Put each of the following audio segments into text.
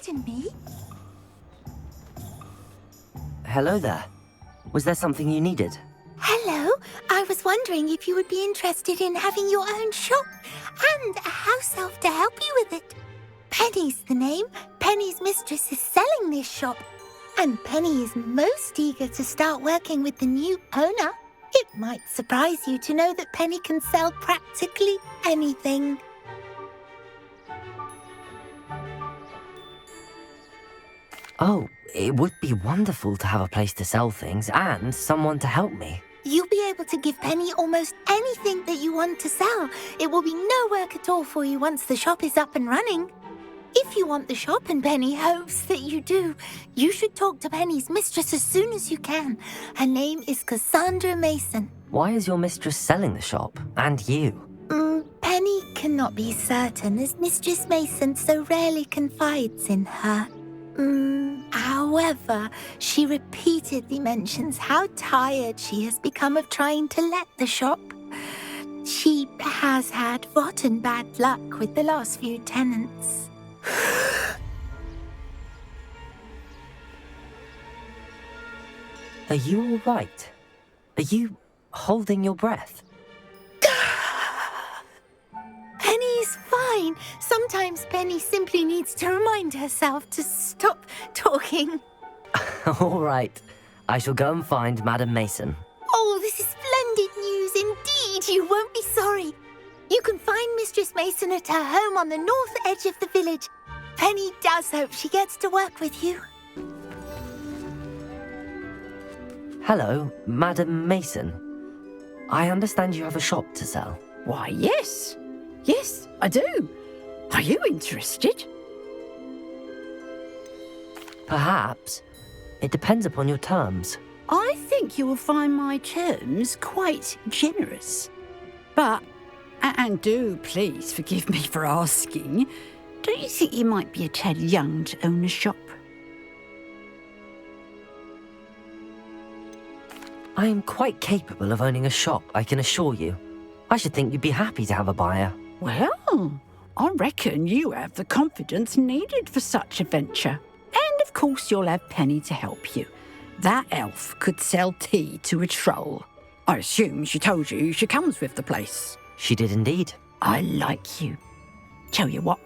pardon me? Hello there. Was there something you needed? Hello, I was wondering if you would be interested in having your own shop and a house elf to help you with it. Penny's the name. Penny's mistress is selling this shop, and Penny is most eager to start working with the new owner. It might surprise you to know that Penny can sell practically anything. Oh, it would be wonderful to have a place to sell things and someone to help me. You'll be able to give Penny almost anything that you want to sell. It will be no work at all for you once the shop is up and running. If you want the shop, and Penny hopes that you do, you should talk to Penny's mistress as soon as you can. Her name is Cassandra Mason. Why is your mistress selling the shop? And you? Penny cannot be certain, as Mistress Mason so rarely confides in her. However, she repeatedly mentions how tired she has become of trying to let the shop. She has had rotten bad luck with the last few tenants. Are you all right? Are you holding your breath? Penny's fine. Sometimes Penny simply needs to remind herself to stop talking. All right. I shall go and find Madam Mason. Oh, this is splendid news indeed. You won't be sorry. You can find Mistress Mason at her home on the north edge of the village. Penny does hope she gets to work with you. Hello, Madam Mason. I understand you have a shop to sell. Why, yes. Yes, I do. Are you interested? Perhaps. It depends upon your terms. I think you will find my terms quite generous. But, and do please forgive me for asking, don't you think you might be a tad young to own a shop? I am quite capable of owning a shop, I can assure you. I should think you'd be happy to have a buyer. Well, I reckon you have the confidence needed for such a venture. And of course you'll have Penny to help you. That elf could sell tea to a troll. I assume she told you she comes with the place. She did indeed. I like you. Tell you what,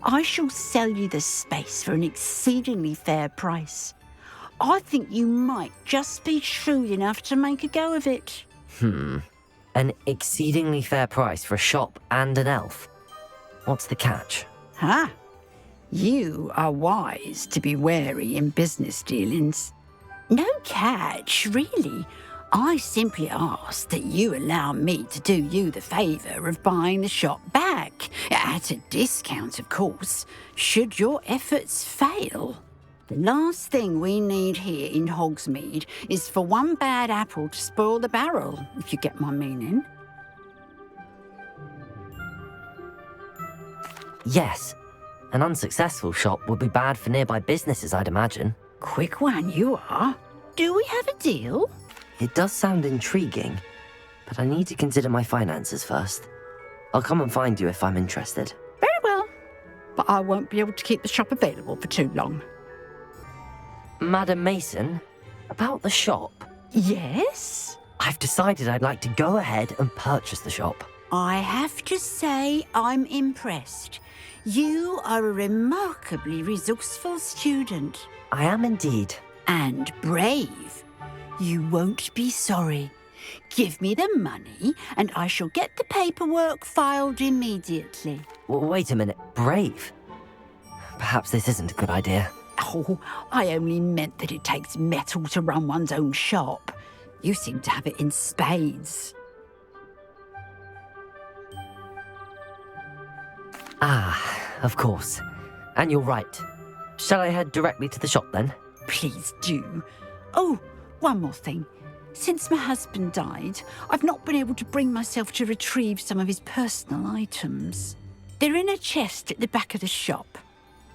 I shall sell you the space for an exceedingly fair price. I think you might just be shrewd enough to make a go of it. An exceedingly fair price for a shop and an elf. What's the catch? Huh? You are wise to be wary in business dealings. No catch, really. I simply ask that you allow me to do you the favour of buying the shop back, at a discount, of course, should your efforts fail. The last thing we need here in Hogsmeade is for one bad apple to spoil the barrel, if you get my meaning. Yes. An unsuccessful shop would be bad for nearby businesses, I'd imagine. Quick one you are. Do we have a deal? It does sound intriguing, but I need to consider my finances first. I'll come and find you if I'm interested. Very well. But I won't be able to keep the shop available for too long. Madam Mason, about the shop. Yes? I've decided I'd like to go ahead and purchase the shop. I have to say I'm impressed. You are a remarkably resourceful student. I am indeed. And brave. You won't be sorry. Give me the money and I shall get the paperwork filed immediately. Wait a minute, brave? Perhaps this isn't a good idea. Oh, I only meant that it takes metal to run one's own shop. You seem to have it in spades. Ah, of course. And you're right. Shall I head directly to the shop then? Please do. Oh, one more thing. Since my husband died, I've not been able to bring myself to retrieve some of his personal items. They're in a chest at the back of the shop.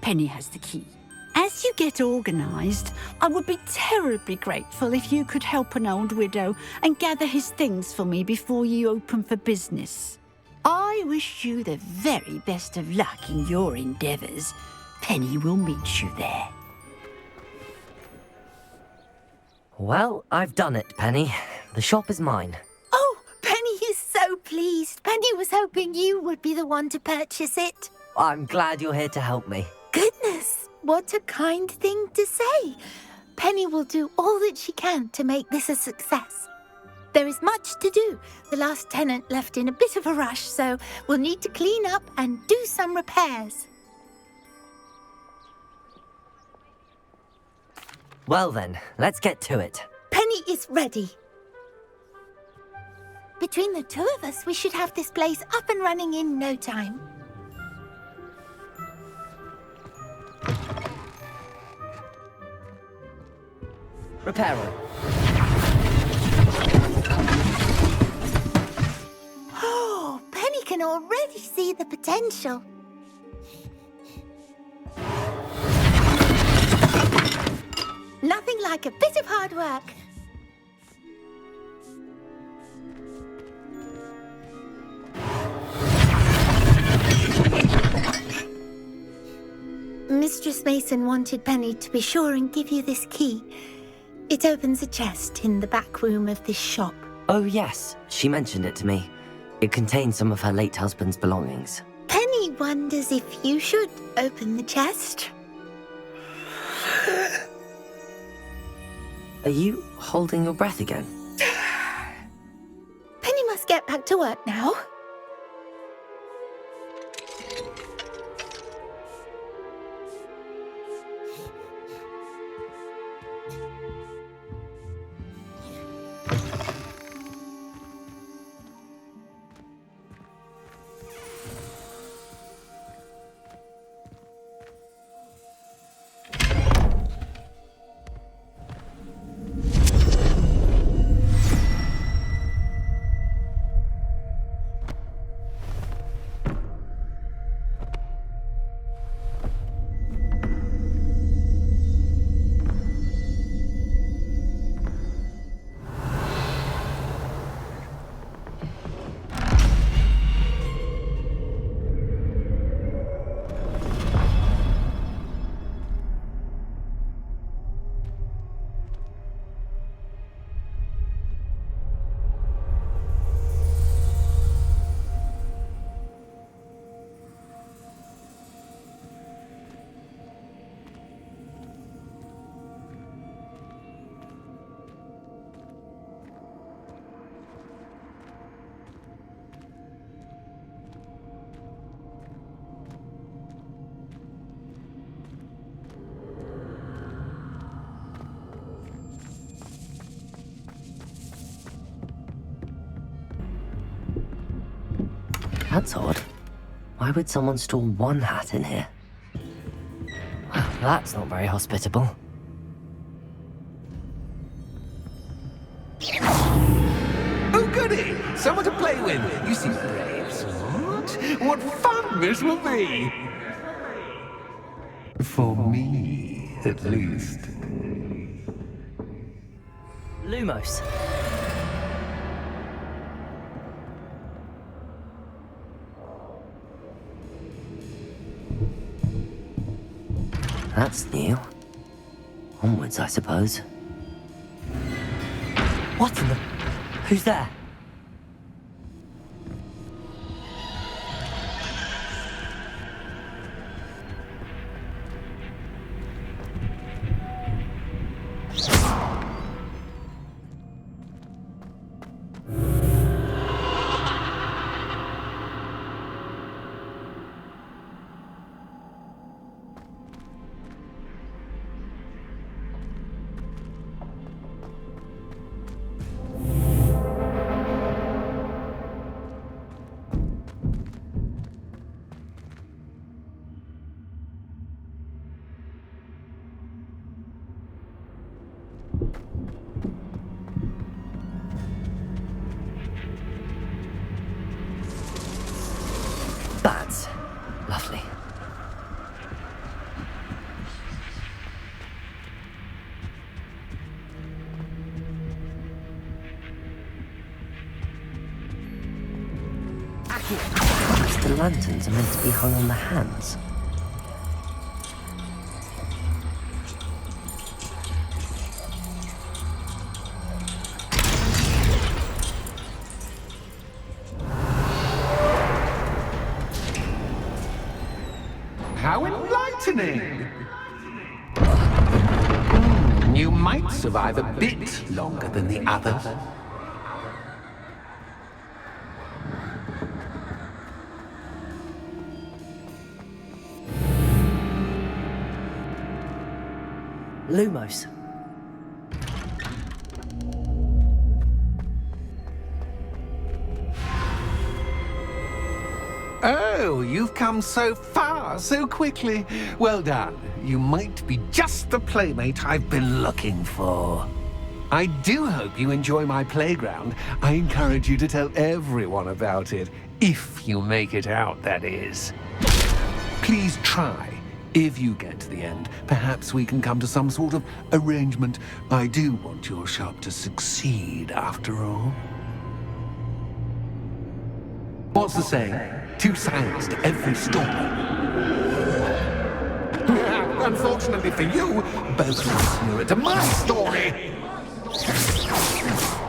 Penny has the key. As you get organised, I would be terribly grateful if you could help an old widow and gather his things for me before you open for business. I wish you the very best of luck in your endeavours. Penny will meet you there. Well, I've done it, Penny. The shop is mine. Oh, Penny is so pleased. Penny was hoping you would be the one to purchase it. I'm glad you're here to help me. Goodness, what a kind thing to say. Penny will do all that she can to make this a success. There is much to do. The last tenant left in a bit of a rush, so we'll need to clean up and do some repairs. Well then, let's get to it. Penny is ready. Between the two of us, we should have this place up and running in no time. Repairer. Oh, Penny can already see the potential. Nothing like a bit of hard work. Mistress Mason wanted Penny to be sure and give you this key. It opens a chest in the back room of this shop. Oh yes, she mentioned it to me. It contains some of her late husband's belongings. Penny wonders if you should open the chest. Are you holding your breath again? Penny must get back to work now. That's odd. Why would someone store one hat in here? Well, that's not very hospitable. Oh, goody! Someone to play with. You seem brave, Sword. What fun this will be! For me, at least. Lumos. That's new. Onwards, I suppose. What in the... Who's there? Bats. Lovely. The lanterns are meant to be hung on the hands. how enlightening! You might survive a bit longer than the others. Lumos. Oh, you've come so far so quickly. Well done. You might be just the playmate I've been looking for. I do hope you enjoy my playground. I encourage you to tell everyone about it. If you make it out, that is. Please try. If you get to the end, perhaps we can come to some sort of arrangement. I do want your shop to succeed, after all. What's the saying? Two sides to every story. Unfortunately for you, both are nearer to my story.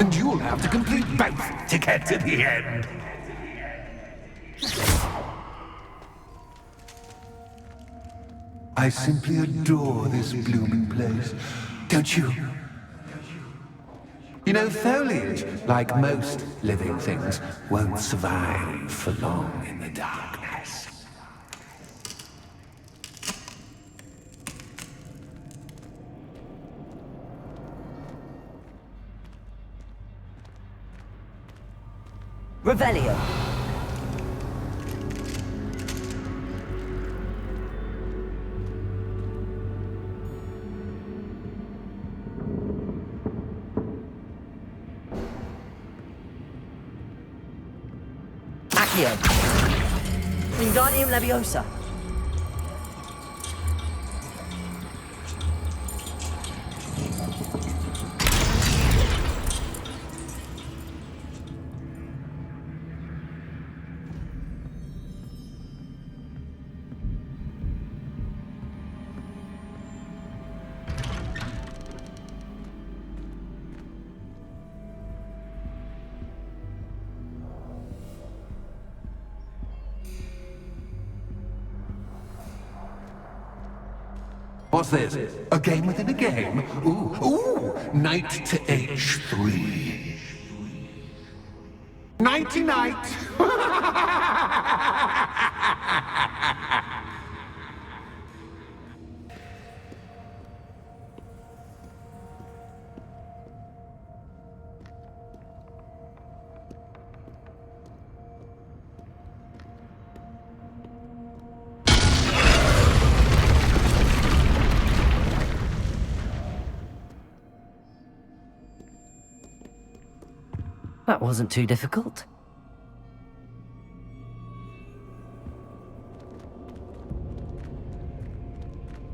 And you'll have to complete both to get to the end. I simply adore this blooming place, don't you? You know, foliage, like most living things, won't survive for long in the darkness. Revelio. Accio. Wingardium Leviosa. What's this? A game within a game? Ooh, knight to H3. Nighty-night! That wasn't too difficult.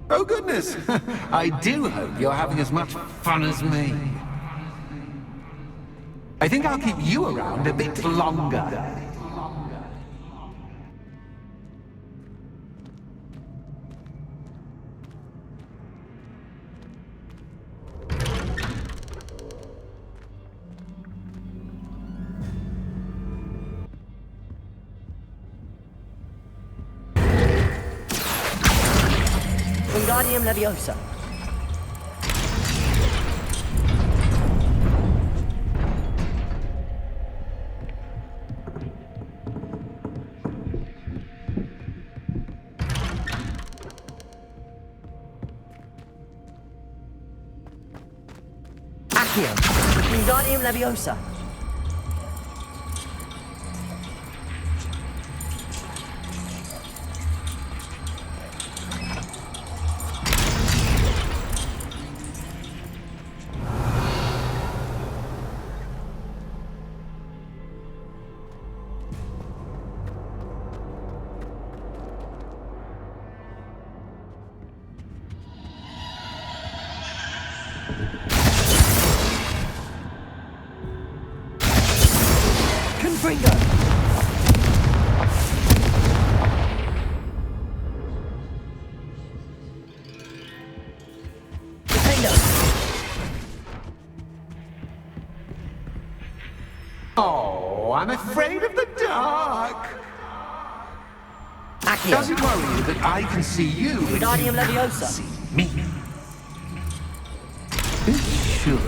Oh goodness! I do hope you're having as much fun as me. I think I'll keep you around a bit longer. Wingardium Leviosa. Accio. Wingardium Leviosa. Confringo. Defendo. Oh, I'm afraid of the dark. Does it worry you that I can see you, but you Wingardium can't Leviosa. see me? It should.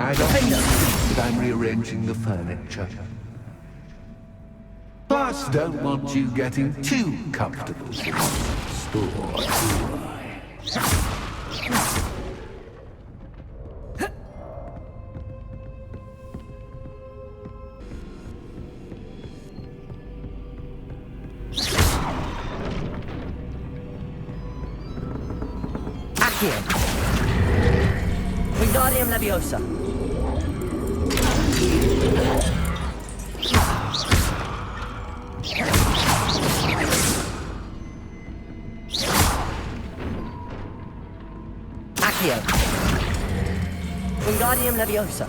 I don't think that I'm rearranging the furniture. Plus, don't want you getting too comfortable in the store, do I? Accio. Wingardium Leviosa. Accio. Wingardium Leviosa.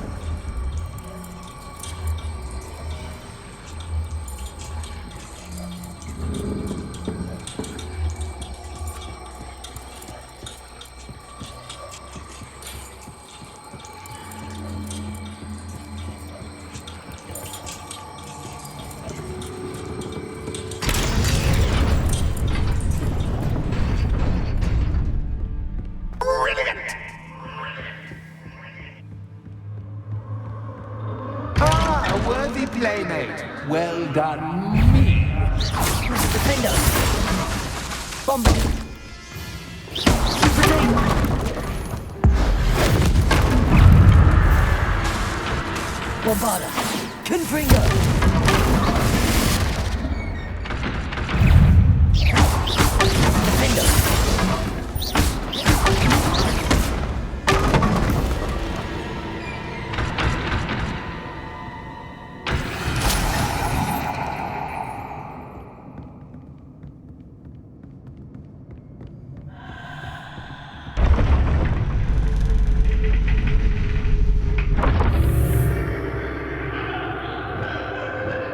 Ah, a worthy playmate. Well done, me. Defender. Bomber. Protego. Bombarda. Confringo. Defender.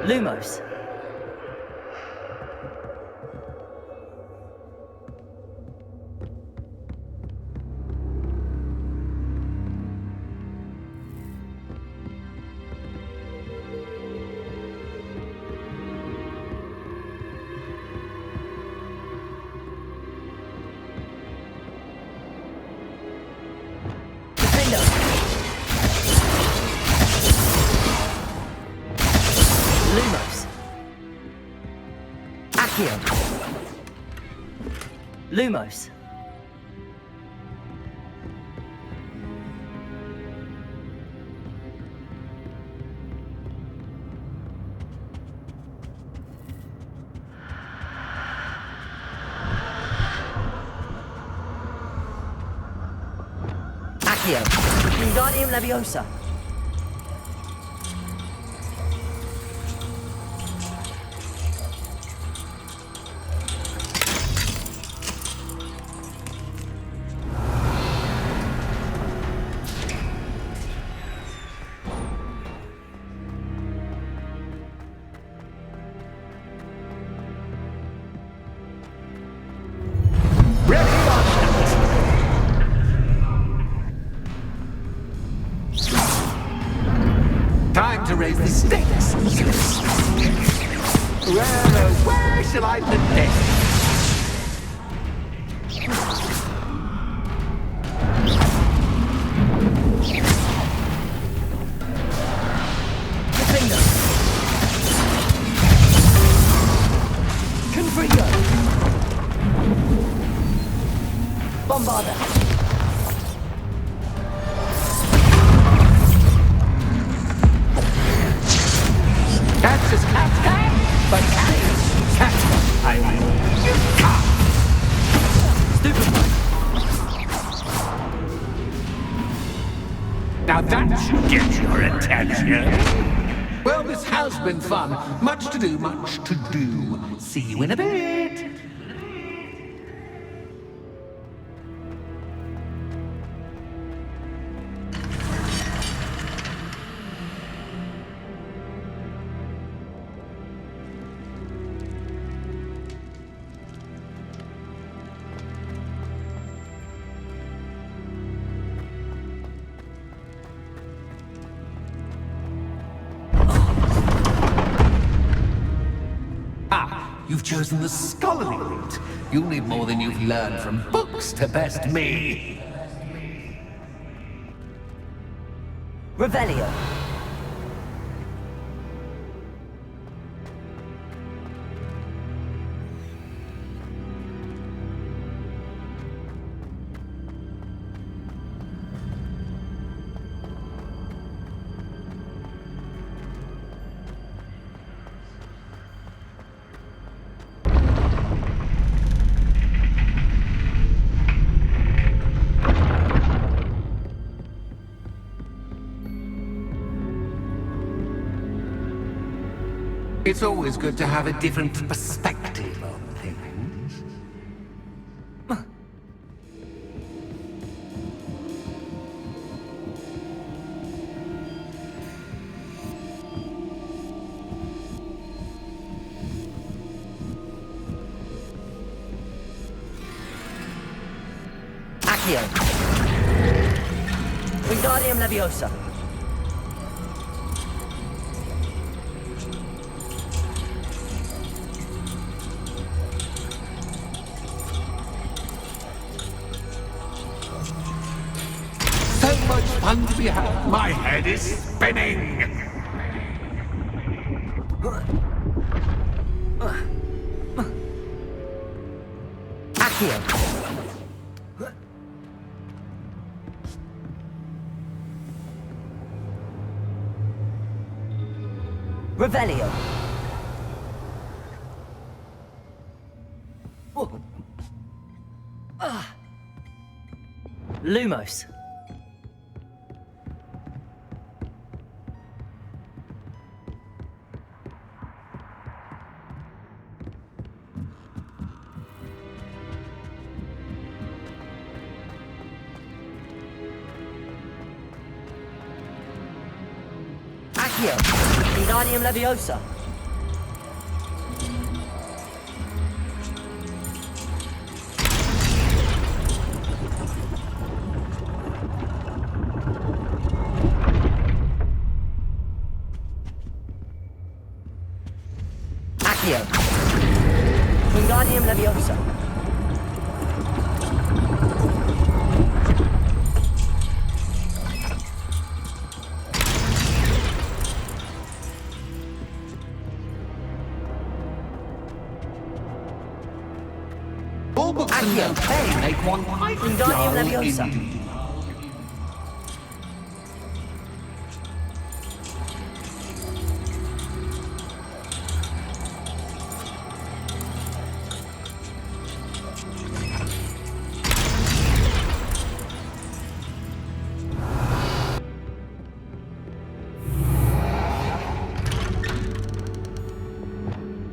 Lumos. Defender. Lumos. Accio. Lumos. Accio. Wingardium Leviosa. Time to raise the stakes. Well, where shall I put this? Defender. Confringo. Bombarda. That's just cat, but cat is cat. I mean, Stupefy. now that should get your attention. Well, this has been fun. Much to do, much to do. See you in a bit. chosen the scholarly route. You'll need more than you've learned from books to best me. Revelio. It's always good to have a different perspective on things. Accio. Wingardium Leviosa. So much fun to be had. My head is spinning. Accio. Revelio. Lumos. Accio. Wingardium Leviosa. Accio. Wingardium Leviosa. All books and Accio. notes Hey. make one quite Wingardium dull Leviosa. indeed.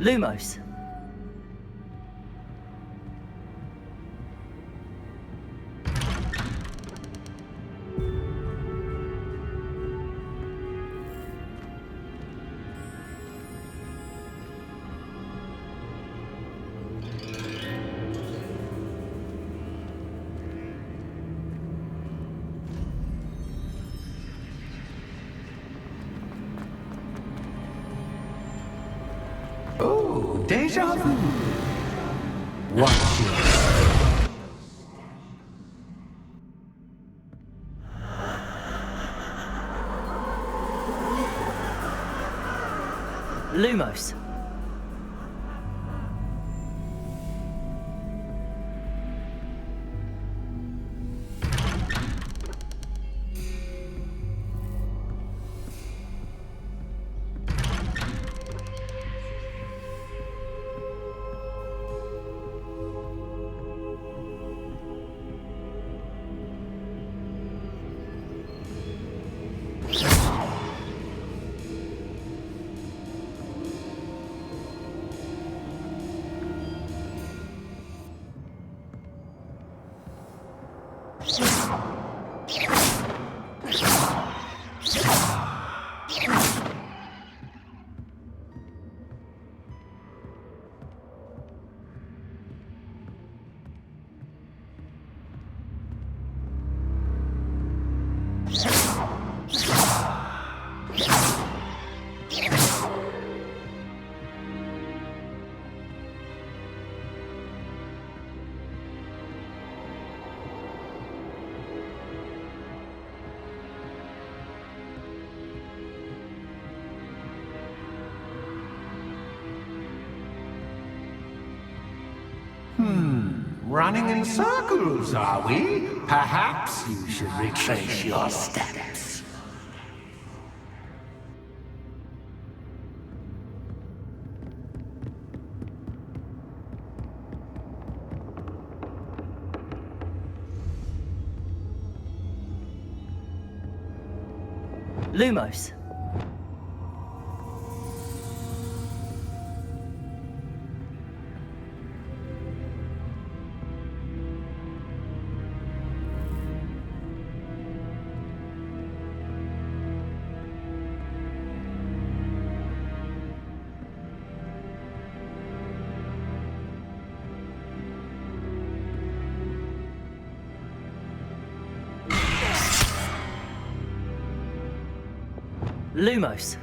Lumos. Oh, deja vu. Watch it. Lumos. Running in circles, are we? Perhaps you should retrace your steps. Lumos. Lumos.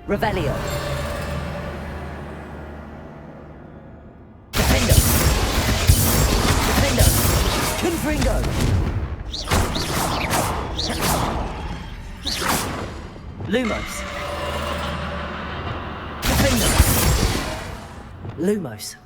Revelio. Defendo. Defendo. Confringo. Lumos. Defendo. Lumos.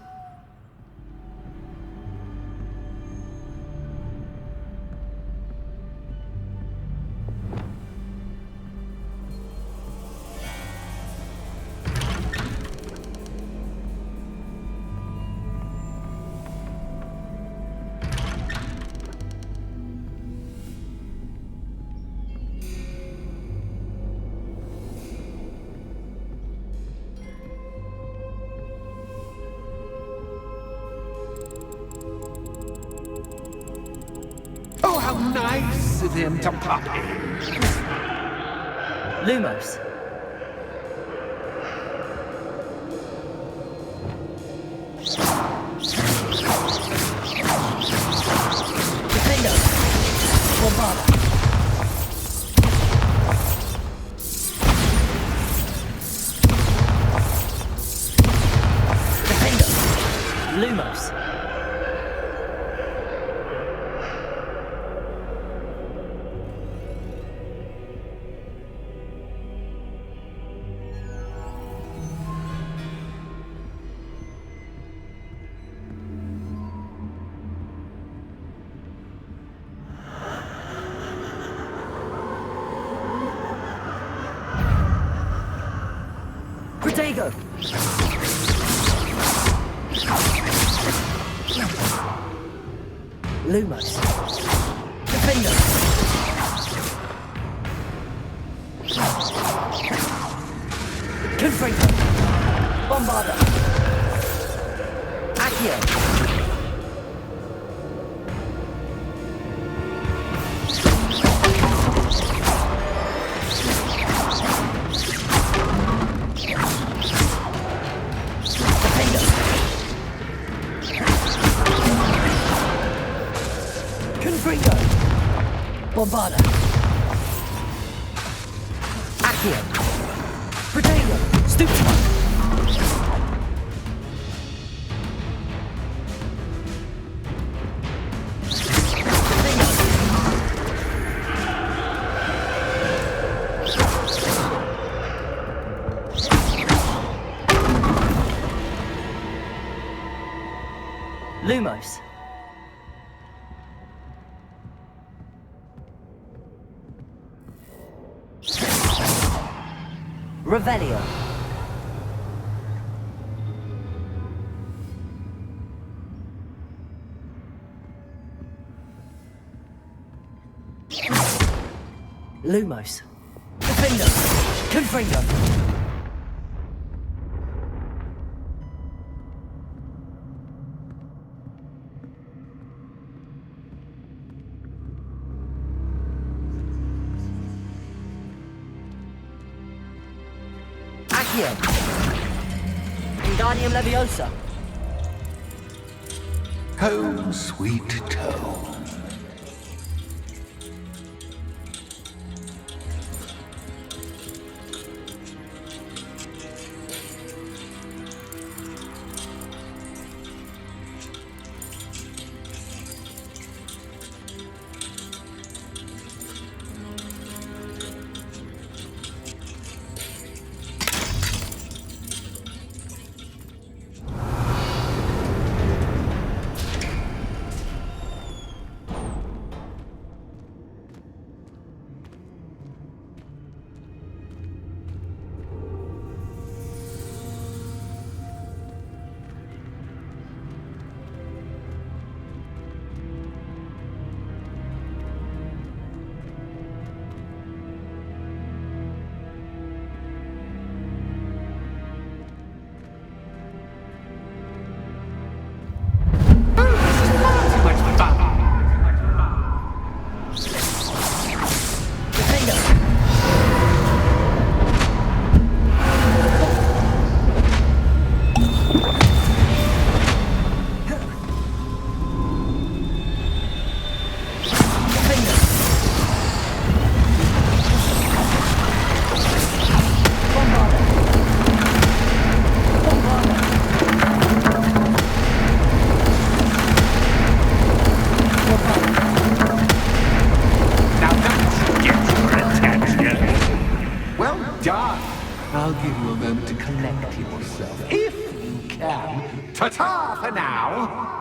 Oh, how nice of him to pop in. Lumos. Defendo. Bombarda. Defendo. Lumos. Protego! Lumos. Defender! Confringo! Bombarda! Accio! Confringo! Bombarda! Accio! Protego! Stupefy! Lumos. Revelio. Lumos. Defender. Confringo. Accio. Wingardium Leviosa. Home sweet home. I'll give you a moment to collect yourself, if you can. Ta-ta for now!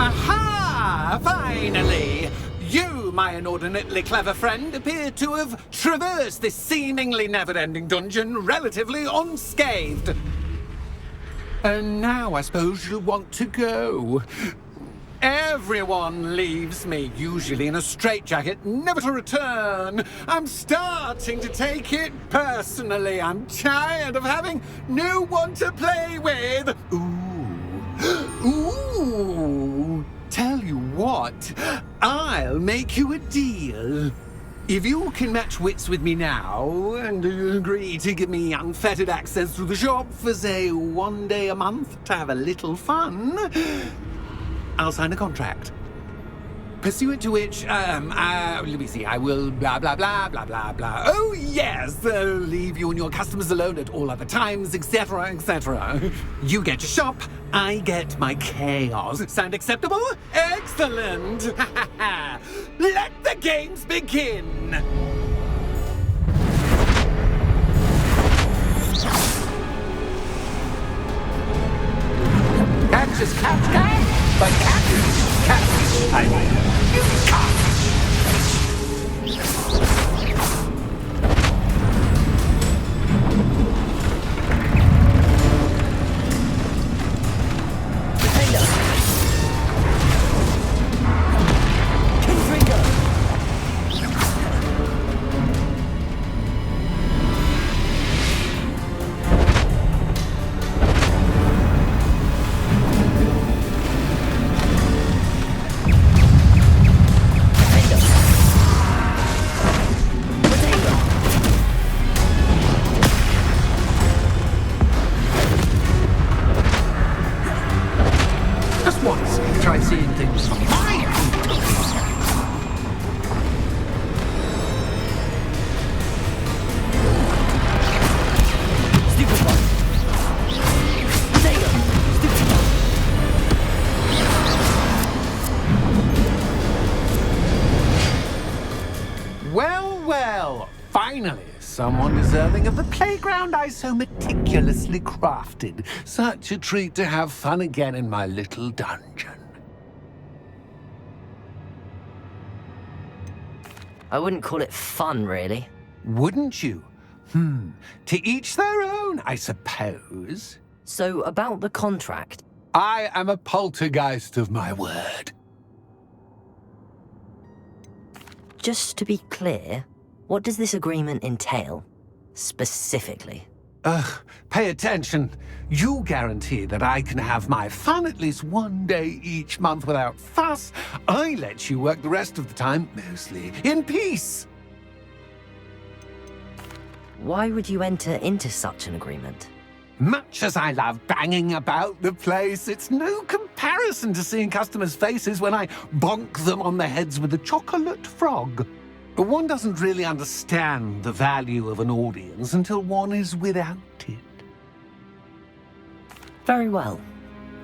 Aha! Finally! You, my inordinately clever friend, appear to have traversed this seemingly never-ending dungeon relatively unscathed. And now I suppose you'll want to go. Everyone leaves me, usually in a straitjacket, never to return. I'm starting to take it personally. I'm tired of having no one to play with. Ooh, tell you what, I'll make you a deal. If you can match wits with me now, and agree to give me unfettered access through the shop for, say, 1 day a month to have a little fun, I'll sign a contract. Pursuant to which, let me see, I will blah, blah, blah, blah, blah, blah. Oh, yes, leave you and your customers alone at all other times, etc., etc. You get your shop, I get my chaos. Sound acceptable? Excellent! Let the games begin! Catch is catch, but catch is catch. You can't. Well, well. Finally, someone deserving of the playground I so meticulously crafted. Such a treat to have fun again in my little dungeon. I wouldn't call it fun, really. Wouldn't you? To each their own, I suppose. So, about the contract. I am a poltergeist of my word. Just to be clear, what does this agreement entail? Specifically. Pay attention. You guarantee that I can have my fun at least one day each month without fuss. I let you work the rest of the time, mostly in peace. Why would you enter into such an agreement? Much as I love banging about the place, it's no comparison to seeing customers' faces when I bonk them on the heads with a chocolate frog. One doesn't really understand the value of an audience until one is without it. Very well.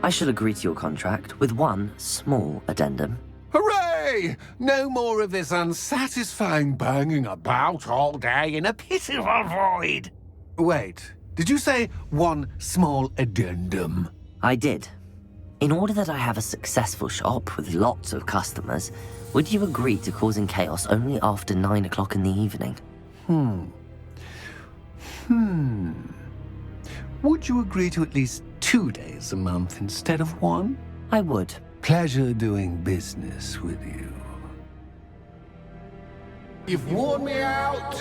I shall agree to your contract with one small addendum. Hooray! No more of this unsatisfying banging about all day in a pitiful void. Wait, did you say one small addendum? I did. In order that I have a successful shop with lots of customers, would you agree to causing chaos only after 9 o'clock in the evening? Would you agree to at least 2 days a month instead of one? I would. Pleasure doing business with you. You've worn me out.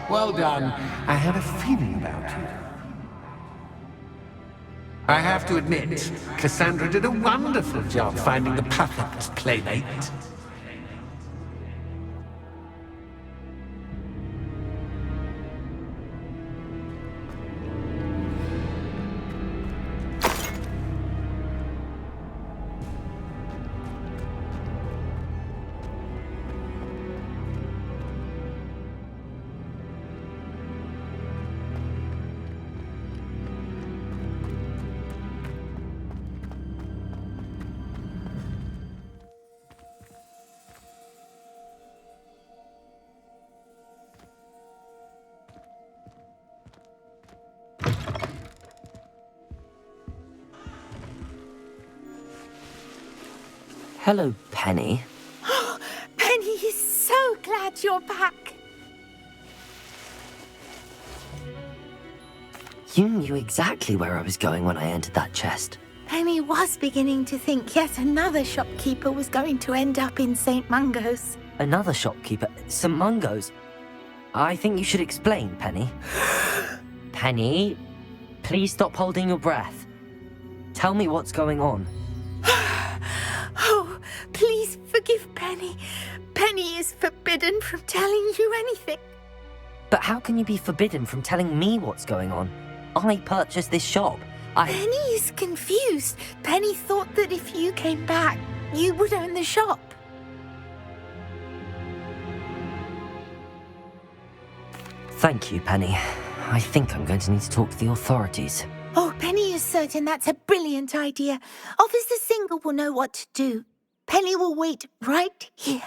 Well done. I had a feeling about you. I have to admit, Cassandra did a wonderful job finding the perfect playmate. Hello, Penny. Penny is so glad you're back. You knew exactly where I was going when I entered that chest. Penny was beginning to think yet another shopkeeper was going to end up in St. Mungo's. Another shopkeeper? St. Mungo's? I think you should explain, Penny. Penny, please stop holding your breath. Tell me what's going on. Oh, please forgive Penny. Penny is forbidden from telling you anything. But how can you be forbidden from telling me what's going on? I purchased this shop. Penny is confused. Penny thought that if you came back, you would own the shop. Thank you, Penny. I think I'm going to need to talk to the authorities. Oh, Penny is certain that's a brilliant idea. Officer Singer will know what to do. Penny will wait right here.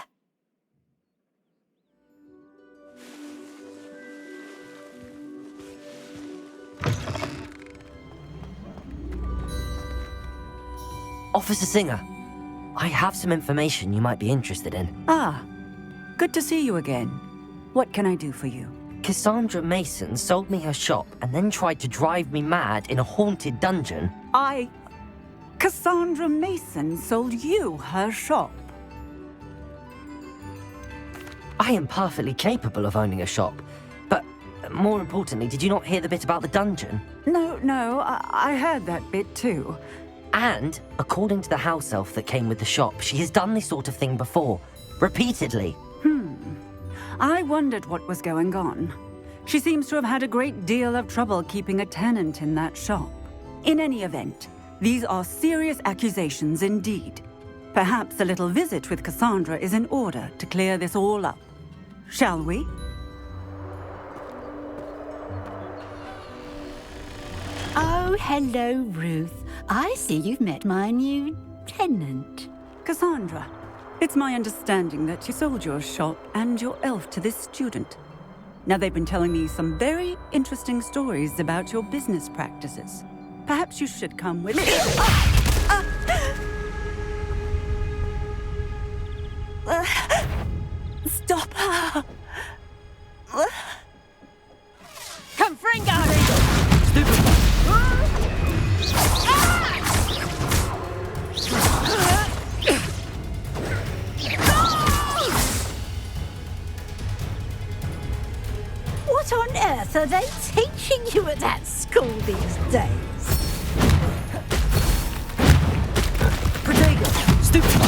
Officer Singer, I have some information you might be interested in. Ah, good to see you again. What can I do for you? Cassandra Mason sold me her shop and then tried to drive me mad in a haunted dungeon. Cassandra Mason sold you her shop? I am perfectly capable of owning a shop, but more importantly, did you not hear the bit about the dungeon? No, I heard that bit too. And, according to the house elf that came with the shop, she has done this sort of thing before. Repeatedly. I wondered what was going on. She seems to have had a great deal of trouble keeping a tenant in that shop. In any event, these are serious accusations indeed. Perhaps a little visit with Cassandra is in order to clear this all up. Shall we? Oh, hello, Ruth. I see you've met my new tenant. Cassandra, It's my understanding that you sold your shop and your elf to this student. Now, they've been telling me some very interesting stories about your business practices. Perhaps you should come with me. Stop her! Come, What on earth are they teaching you at that school these days? Protego! Stupefy!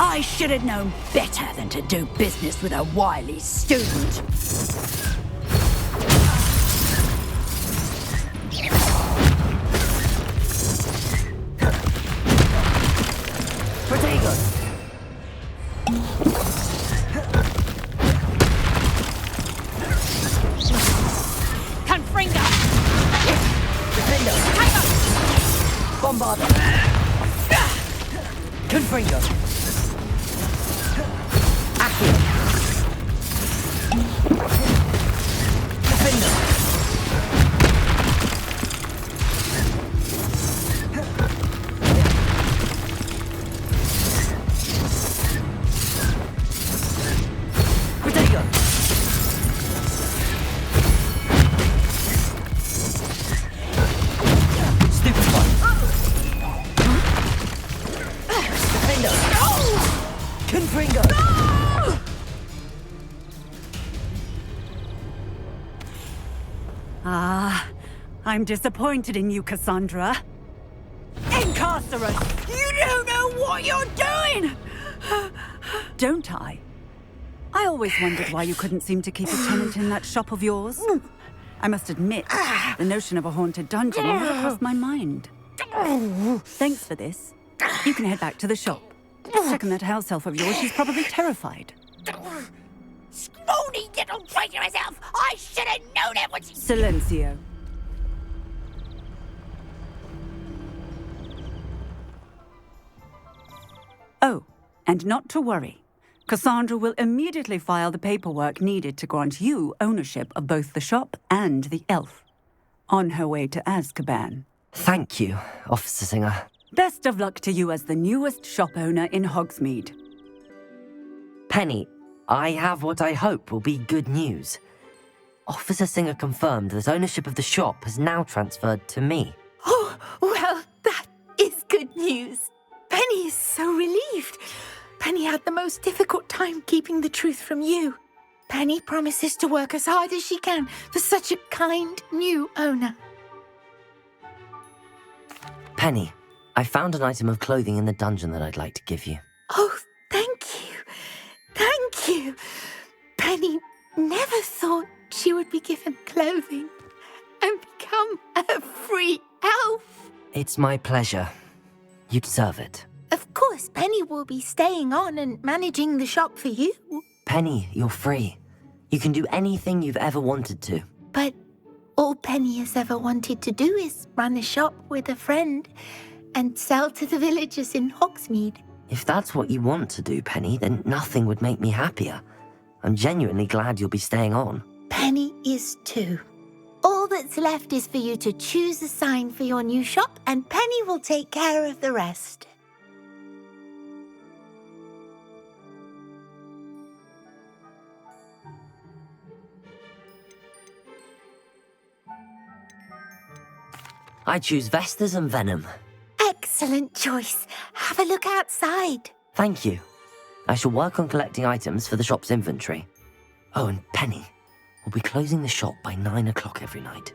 I should have known better than to do business with a wily student. Protego! Confringo! Defendo! Bombarda! Confringo! Accio! Defendo! Protego! Stupefy! Defendo! Confringo! I'm disappointed in you, Cassandra. Incarcerate! You don't know what you're doing! Don't I? I always wondered why you couldn't seem to keep a tenant in that shop of yours. I must admit, the notion of a haunted dungeon never crossed my mind. Thanks for this. You can head back to the shop. Second that house elf of yours, she's probably terrified. Scrawny little traitor herself! I should have known it when she... Silencio. Oh, and not to worry. Cassandra will immediately file the paperwork needed to grant you ownership of both the shop and the elf. On her way to Azkaban. Thank you, Officer Singer. Best of luck to you as the newest shop owner in Hogsmeade. Penny, I have what I hope will be good news. Officer Singer confirmed that ownership of the shop has now transferred to me. Oh, well, that is good news. Penny is so relieved. Penny had the most difficult time keeping the truth from you. Penny promises to work as hard as she can for such a kind new owner. Penny, I found an item of clothing in the dungeon that I'd like to give you. Oh, thank you. Thank you. Penny never thought she would be given clothing and become a free elf. It's my pleasure. You deserve it. Of course, Penny will be staying on and managing the shop for you. Penny, you're free. You can do anything you've ever wanted to. But all Penny has ever wanted to do is run a shop with a friend and sell to the villagers in Hogsmeade. If that's what you want to do, Penny, then nothing would make me happier. I'm genuinely glad you'll be staying on. Penny is too. All that's left is for you to choose a sign for your new shop, and Penny will take care of the rest. I choose Vestas and Venom. Excellent choice. Have a look outside. Thank you. I shall work on collecting items for the shop's inventory. Oh, and Penny, we'll be closing the shop by 9 o'clock every night.